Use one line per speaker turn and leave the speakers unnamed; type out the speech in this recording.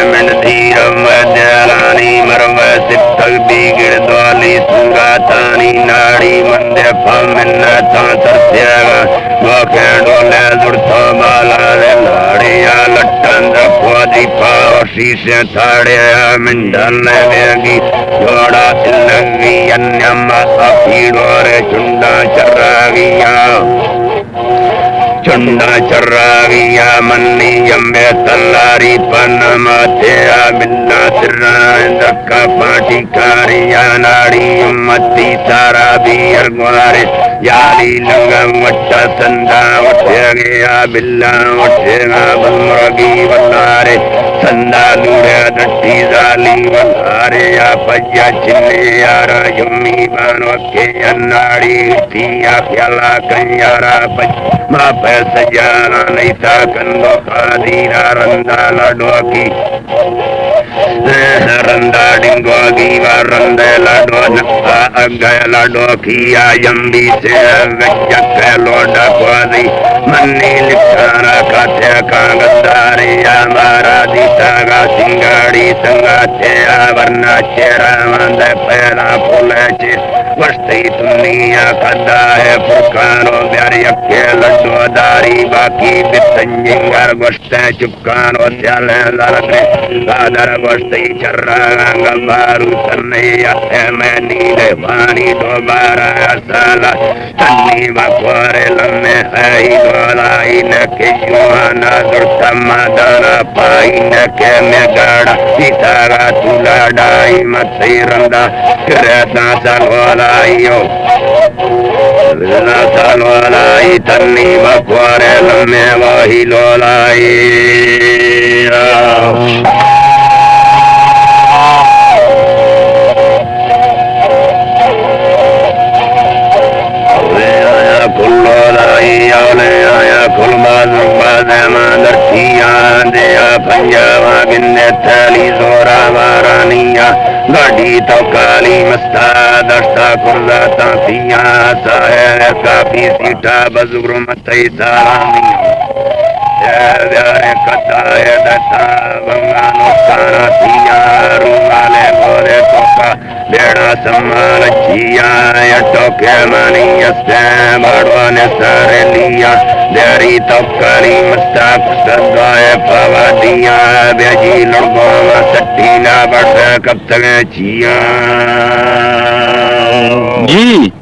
من धीरम वैद्यालानी मरम सिद्धक बीगिड़ द्वाली संगातानी नाड़ी मंदे फमिन्न तांतर्त्याग वखेडोले दुर्तो बाला लाड़िया लट्टंद क्वादी पावशी से थाड़िया मिंडल वेगी जोड़ा तिलंगी अन्यम अपीड़ोरे चुंडा चर्रागिया चुंडा चर्रागिया मन्नी यम्बे तल्लारी पन्नमत्या बिन्ना तिर्रांदक्का पाटी कारिया नाड़ी यम्मती सारा बीर ग्वारे याली लंगम वट्टा संदा वट्टेगिया बिल्ला वट्टेगा बलमुरगी वल्लारे संदा लूड़े दट्टी जाली वल्लारे या पज्या चिन्ने यारा यम्मी बानवके अन्नाड़ी थिया ख्याला कंयारा पज माप सजाना नहीं था कंदो खादीरा रंदा लडोकी रंदा डिंगोगी व रंदे लडो नक्का अगय लडोकिया यम्बी से वजक लोडा क्वादी मन्नी लिखाना काथे कागदारिया मारा दीतागा सिंगाड़ी संगाते आवरना चेरा मंदे पहला फूले वस्ती दुनिया कदा है फुकानो प्यारी अक्के लड्डो दारी बाकी बितंजिंगर गोश्ते चुपकानो त्याले लरने कादर गोश्ती चर्रांग बारू तन्नैया मैं नीले वाणी दोबारा साला तन्नी बकवारे लम्मे है दोलाई न के युहाना दुर्ता मादाना पाई न के में गाड़ा सीतारा तुला डाई मत्सी रंदा किरेता सलवालाइयो सलवालाई तन्नी बकवारे लम्मे वही लोलाई गाड़ी तो काली मस्ता दस्ता कुर्जा ताफिया साहेब काफी सीटा बजुर्ग मतई सारामी कथा है दत्ता बंगानो सारा थिया रूमाले बोरे तोका बेड़ा सम्मान जिया टोके मानी अस्ते बड़वाने सारे लिया देरी तो काली मस्ता सदाए पवादिया बेजी लड़गों में सट्टी ना बढ़ कब तक जिया
जी।